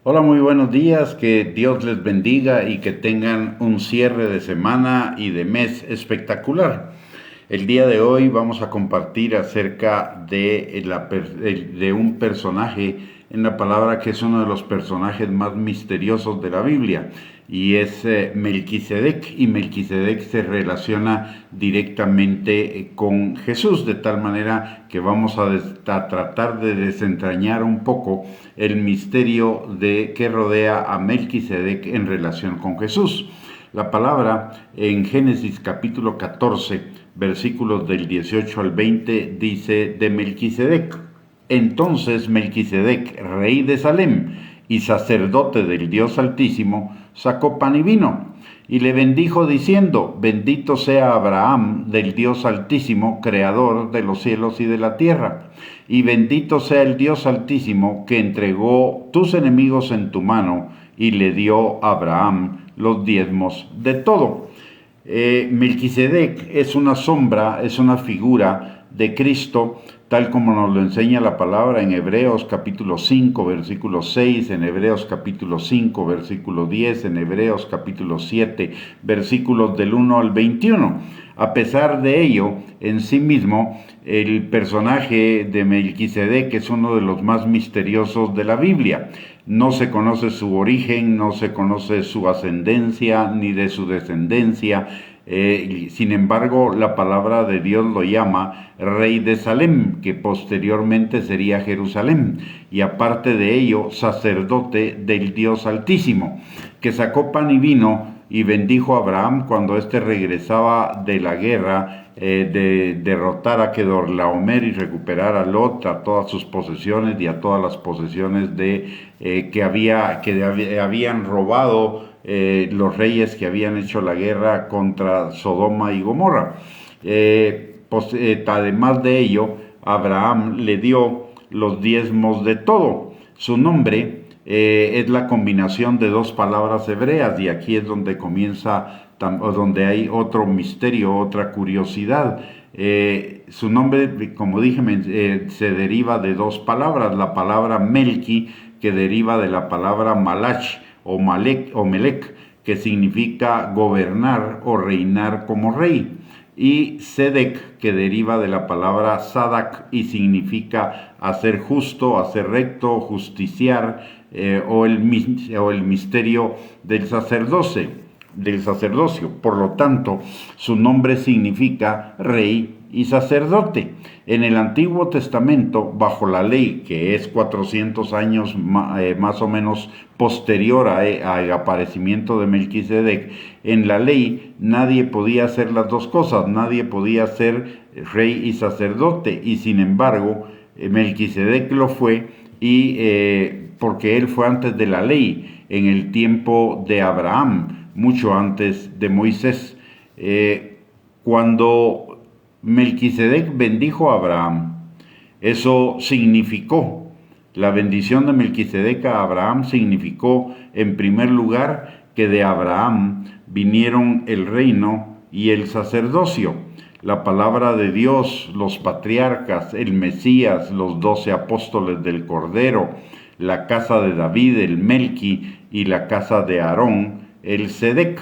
Hola, muy buenos días, que Dios les bendiga y que tengan un cierre de semana y de mes espectacular. El día de hoy vamos a compartir acerca de un personaje en la palabra que es uno de los personajes más misteriosos de la Biblia y es Melquisedec, y Melquisedec se relaciona directamente con Jesús, de tal manera que vamos a tratar de desentrañar un poco el misterio que rodea a Melquisedec en relación con Jesús. La palabra en Génesis capítulo 14, versículos del 18 al 20, dice de Melquisedec: entonces Melquisedec, rey de Salem y sacerdote del Dios Altísimo, sacó pan y vino, y le bendijo diciendo: bendito sea Abraham del Dios Altísimo, creador de los cielos y de la tierra, y bendito sea el Dios Altísimo, que entregó tus enemigos en tu mano, y le dio a Abraham los diezmos de todo. Melquisedec es una sombra, es una figura de Cristo, tal como nos lo enseña la palabra en Hebreos capítulo 5, versículo 6, en Hebreos capítulo 5, versículo 10, en Hebreos capítulo 7, versículos del 1 al 21. A pesar de ello, en sí mismo, el personaje de Melquisedec es uno de los más misteriosos de la Biblia. No se conoce su origen, no se conoce su ascendencia ni de su descendencia. Sin embargo, la palabra de Dios lo llama rey de Salem, que posteriormente sería Jerusalén, y aparte de ello, sacerdote del Dios Altísimo, que sacó pan y vino y bendijo a Abraham cuando éste regresaba de la guerra, de derrotar a Kedorlaomer y recuperar a Lot, a todas sus posesiones y a todas las posesiones que habían robado los reyes que habían hecho la guerra contra Sodoma y Gomorra. Además de ello, Abraham le dio los diezmos de todo. Su nombre es la combinación de dos palabras hebreas, y aquí es donde comienza, donde hay otro misterio, otra curiosidad. Su nombre, como dije, se deriva de dos palabras: la palabra Melki, que deriva de la palabra Malach o Melech, que significa gobernar o reinar como rey, y Sedec, que deriva de la palabra Sadak y significa hacer justo, hacer recto, justiciar, o el misterio del sacerdocio. Por lo tanto, su nombre significa rey y sacerdote. En el Antiguo Testamento, bajo la ley, que es 400 años más o menos posterior al aparecimiento de Melquisedec, en la ley nadie podía hacer las dos cosas, nadie podía ser rey y sacerdote, y sin embargo Melquisedec lo fue, y porque él fue antes de la ley, en el tiempo de Abraham, mucho antes de Moisés. Cuando Melquisedec bendijo a Abraham, eso significó, la bendición de Melquisedec a Abraham significó, en primer lugar, que de Abraham vinieron el reino y el sacerdocio. La palabra de Dios, los patriarcas, el Mesías, los 12 apóstoles del Cordero, la casa de David, el Melqui, y la casa de Aarón, el Sedec.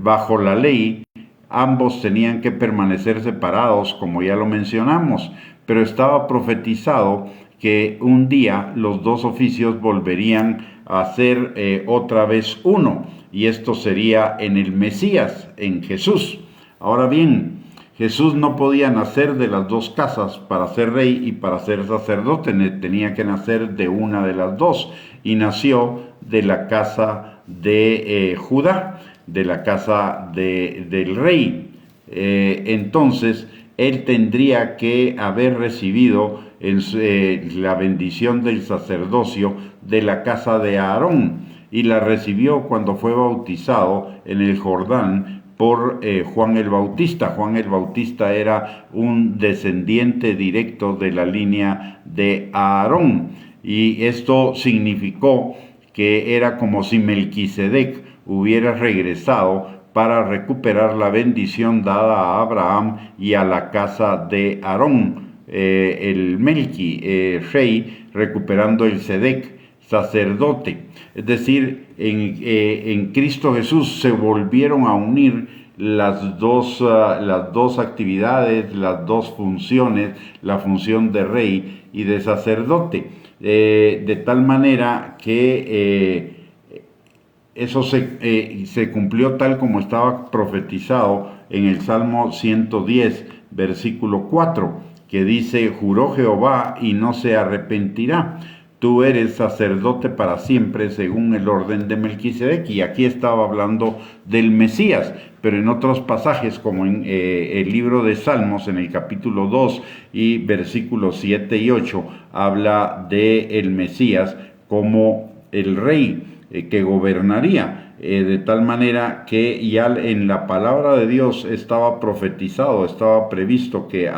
Bajo la ley, ambos tenían que permanecer separados, como ya lo mencionamos, pero estaba profetizado que un día los dos oficios volverían a ser otra vez uno, y esto sería en el Mesías, en Jesús. Ahora bien, Jesús no podía nacer de las dos casas para ser rey y para ser sacerdote, tenía que nacer de una de las dos, y nació de la casa de Judá, de la casa del rey. Entonces, él tendría que haber recibido la bendición del sacerdocio de la casa de Aarón, y la recibió cuando fue bautizado en el Jordán por Juan el Bautista. Juan el Bautista era un descendiente directo de la línea de Aarón, y esto significó que era como si Melquisedec hubiera regresado para recuperar la bendición dada a Abraham y a la casa de Aarón. El Melqui, rey, recuperando el Sedec, sacerdote. Es decir, en Cristo Jesús se volvieron a unir las dos actividades, las dos funciones, la función de rey y de sacerdote, de tal manera que eso se cumplió tal como estaba profetizado en el Salmo 110, versículo 4, que dice: juró Jehová y no se arrepentirá. Tú eres sacerdote para siempre según el orden de Melquisedec. Y aquí estaba hablando del Mesías, pero en otros pasajes, como en el libro de Salmos, en el capítulo 2 y versículos 7 y 8, habla de el Mesías como el rey que gobernaría, de tal manera que ya en la palabra de Dios estaba profetizado, estaba previsto que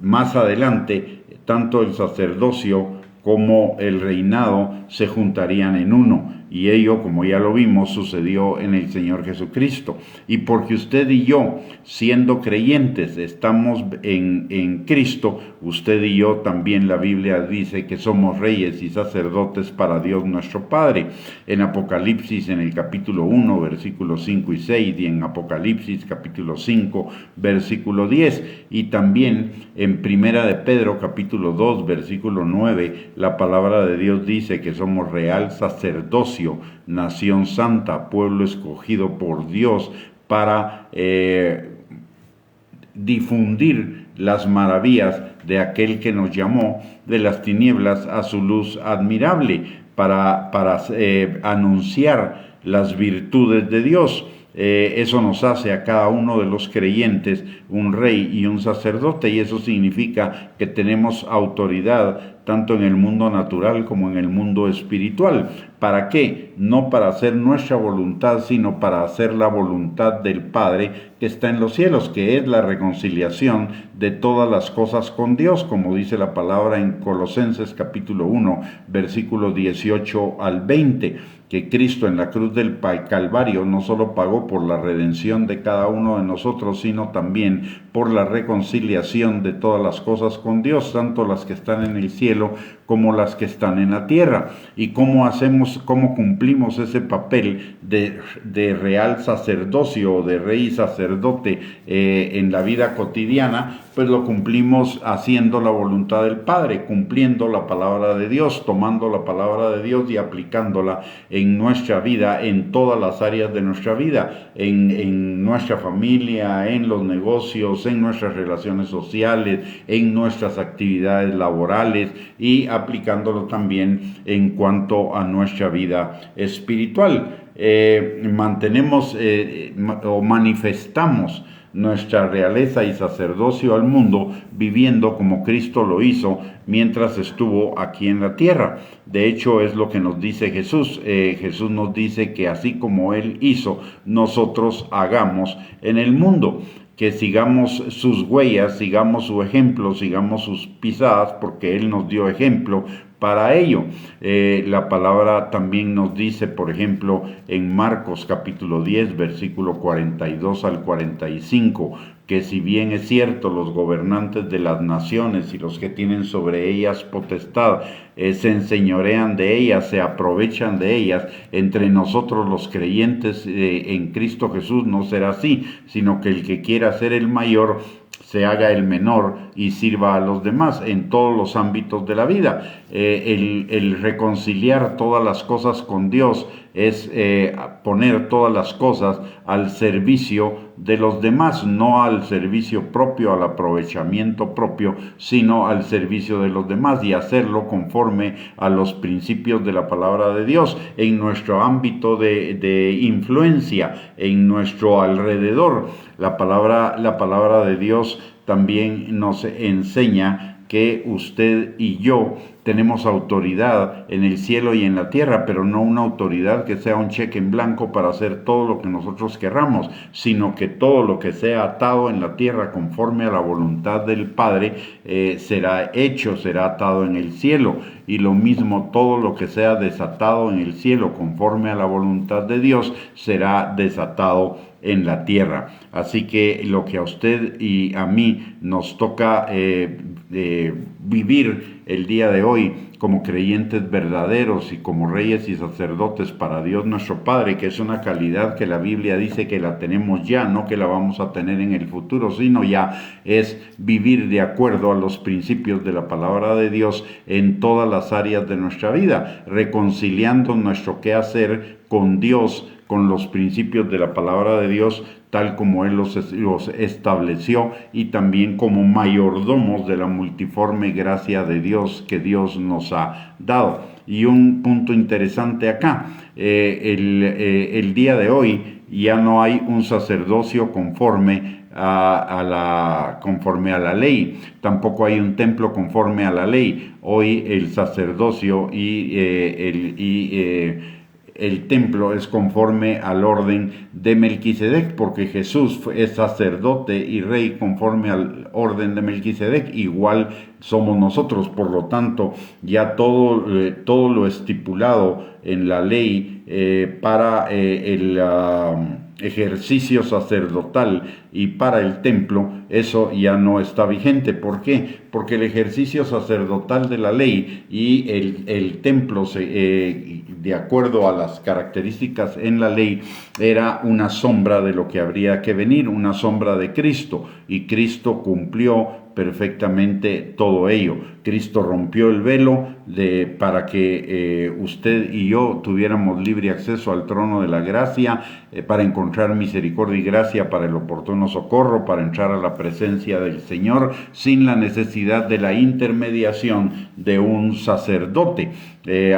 más adelante tanto el sacerdocio como el reinado se juntarían en uno. Y ello, como ya lo vimos, sucedió en el Señor Jesucristo. Y porque usted y yo, siendo creyentes, estamos en Cristo, usted y yo también, la Biblia dice que somos reyes y sacerdotes para Dios nuestro Padre. En Apocalipsis, en el capítulo 1, versículos 5 y 6, y en Apocalipsis, capítulo 5, versículo 10. Y también en Primera de Pedro, capítulo 2, versículo 9, la palabra de Dios dice que somos real sacerdocio, nación santa, pueblo escogido por Dios para difundir las maravillas de aquel que nos llamó de las tinieblas a su luz admirable, para anunciar las virtudes de Dios. Eso nos hace a cada uno de los creyentes un rey y un sacerdote, y eso significa que tenemos autoridad tanto en el mundo natural como en el mundo espiritual. ¿Para qué? No para hacer nuestra voluntad, sino para hacer la voluntad del Padre que está en los cielos, que es la reconciliación de todas las cosas con Dios, como dice la palabra en Colosenses capítulo 1, versículos 18 al 20. Que Cristo en la cruz del Calvario no solo pagó por la redención de cada uno de nosotros, sino también por la reconciliación de todas las cosas con Dios, tanto las que están en el cielo como las que están en la tierra. ¿Y cómo cumplimos ese papel de real sacerdocio o de rey y sacerdote en la vida cotidiana? Pues lo cumplimos haciendo la voluntad del Padre, cumpliendo la palabra de Dios, tomando la palabra de Dios y aplicándola en nuestra vida, en todas las áreas de nuestra vida, en nuestra familia, en los negocios, en nuestras relaciones sociales, en nuestras actividades laborales, y aplicándolo también en cuanto a nuestra vida espiritual. Manifestamos nuestra realeza y sacerdocio al mundo, viviendo como Cristo lo hizo mientras estuvo aquí en la tierra. De hecho, es lo que nos dice Jesús. Jesús nos dice que así como Él hizo, nosotros hagamos en el mundo, que sigamos sus huellas, sigamos su ejemplo, sigamos sus pisadas, porque Él nos dio ejemplo para ello. La palabra también nos dice, por ejemplo, en Marcos capítulo 10, versículo 42 al 45, que si bien es cierto, los gobernantes de las naciones y los que tienen sobre ellas potestad se enseñorean de ellas, se aprovechan de ellas, entre nosotros los creyentes en Cristo Jesús no será así, sino que el que quiera ser el mayor se haga el menor y sirva a los demás en todos los ámbitos de la vida. El reconciliar todas las cosas con Dios es poner todas las cosas al servicio de los demás, no al servicio propio, al aprovechamiento propio, sino al servicio de los demás, y hacerlo conforme a los principios de la palabra de Dios en nuestro ámbito de influencia, en nuestro alrededor. La palabra de Dios también nos enseña que usted y yo tenemos autoridad en el cielo y en la tierra, pero no una autoridad que sea un cheque en blanco para hacer todo lo que nosotros querramos, sino que todo lo que sea atado en la tierra conforme a la voluntad del Padre será hecho, será atado en el cielo. Y lo mismo, todo lo que sea desatado en el cielo conforme a la voluntad de Dios será desatado en la tierra. Así que lo que a usted y a mí nos toca vivir el día de hoy como creyentes verdaderos y como reyes y sacerdotes para Dios nuestro Padre, que es una calidad que la Biblia dice que la tenemos ya, no que la vamos a tener en el futuro, sino ya es vivir de acuerdo a los principios de la palabra de Dios en todas las áreas de nuestra vida, reconciliando nuestro quehacer con Dios, con los principios de la palabra de Dios, tal como Él los estableció, y también como mayordomos de la multiforme gracia de Dios que Dios nos ha dado. Y un punto interesante acá, el día de hoy ya no hay un sacerdocio conforme a la ley, tampoco hay un templo conforme a la ley. Hoy el sacerdocio el templo es conforme al orden de Melquisedec, porque Jesús es sacerdote y rey conforme al orden de Melquisedec, igual somos nosotros. Por lo tanto, ya todo lo estipulado en la ley para el ejercicio sacerdotal y para el templo, eso ya no está vigente. ¿Por qué? Porque el ejercicio sacerdotal de la ley y el templo, de acuerdo a las características en la ley, era una sombra de lo que habría que venir, una sombra de Cristo, y Cristo cumplió perfectamente todo ello. Cristo rompió el velo para que usted y yo tuviéramos libre acceso al trono de la gracia, para encontrar misericordia y gracia para el oportuno socorro, para entrar a la presencia del Señor sin la necesidad de la intermediación de un sacerdote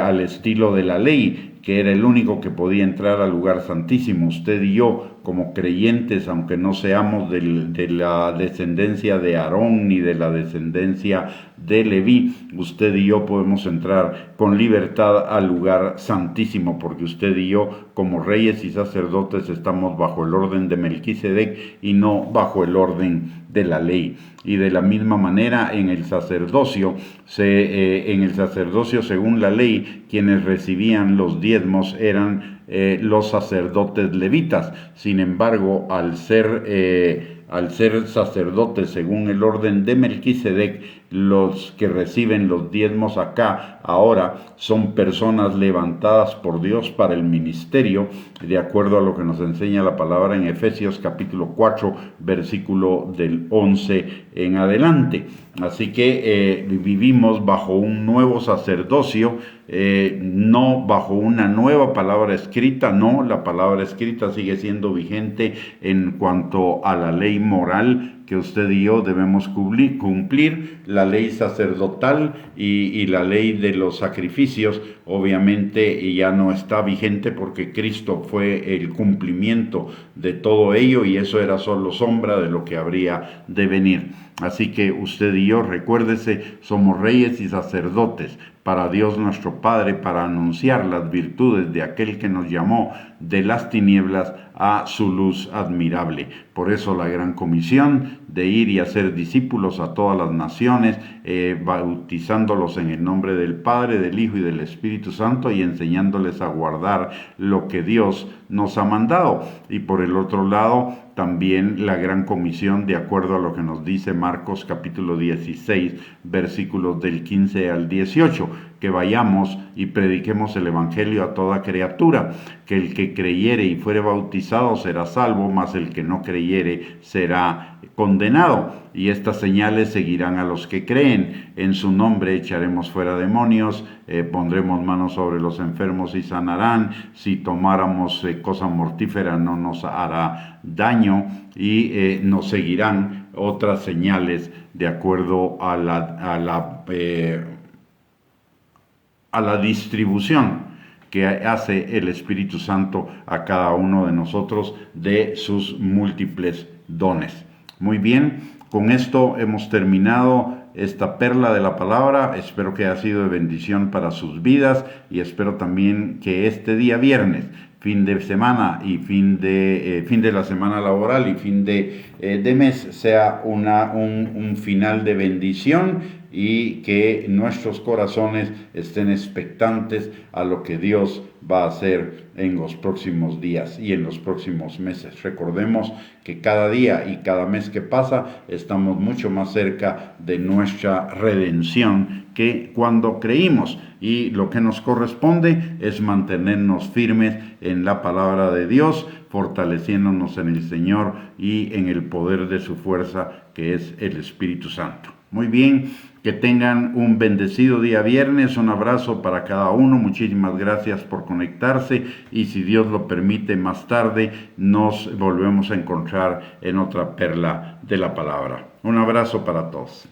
al estilo de la ley, que era el único que podía entrar al lugar santísimo. Usted y yo, como creyentes, aunque no seamos de la descendencia de Aarón ni de la descendencia de Leví, usted y yo podemos entrar con libertad al lugar santísimo, porque usted y yo, como reyes y sacerdotes, estamos bajo el orden de Melquisedec y no bajo el orden de la ley. Y de la misma manera en el sacerdocio, según la ley, quienes recibían los diezmos eran los sacerdotes levitas. Sin embargo, al ser sacerdotes según el orden de Melquisedec, los que reciben los diezmos acá ahora son personas levantadas por Dios para el ministerio, de acuerdo a lo que nos enseña la palabra en Efesios capítulo 4, versículo del 11 en adelante. Así que vivimos bajo un nuevo sacerdocio, no bajo una nueva palabra escrita. No, la palabra escrita sigue siendo vigente en cuanto a la ley moral que usted y yo debemos cumplir, la ley sacerdotal y la ley de los sacrificios, obviamente ya no está vigente, porque Cristo fue el cumplimiento de todo ello, y eso era solo sombra de lo que habría de venir. Así que usted y yo, recuérdese, somos reyes y sacerdotes para Dios nuestro Padre, para anunciar las virtudes de aquel que nos llamó de las tinieblas a su luz admirable. Por eso la gran comisión de ir y hacer discípulos a todas las naciones, bautizándolos en el nombre del Padre, del Hijo y del Espíritu Santo, y enseñándoles a guardar lo que Dios nos ha mandado. Y por el otro lado, también la gran comisión, de acuerdo a lo que nos dice Marcos capítulo 16, versículos del 15 al 18, que vayamos y prediquemos el evangelio a toda criatura, que el que creyere y fuere bautizado será salvo, mas el que no creyere será condenado. Y estas señales seguirán a los que creen: en su nombre echaremos fuera demonios, pondremos manos sobre los enfermos y sanarán, si tomáramos cosa mortífera no nos hará daño, y nos seguirán otras señales de acuerdo a la distribución que hace el Espíritu Santo a cada uno de nosotros de sus múltiples dones. Muy bien, con esto hemos terminado esta perla de la palabra. Espero que haya sido de bendición para sus vidas, y espero también que este día viernes, fin de semana y fin de la semana laboral y fin de mes, sea un final de bendición, y que nuestros corazones estén expectantes a lo que Dios va a hacer en los próximos días y en los próximos meses. Recordemos que cada día y cada mes que pasa estamos mucho más cerca de nuestra redención que cuando creímos, y lo que nos corresponde es mantenernos firmes en la palabra de Dios, fortaleciéndonos en el Señor y en el poder de su fuerza, que es el Espíritu Santo. Muy bien, que tengan un bendecido día viernes, un abrazo para cada uno, muchísimas gracias por conectarse, y si Dios lo permite, más tarde nos volvemos a encontrar en otra perla de la palabra. Un abrazo para todos.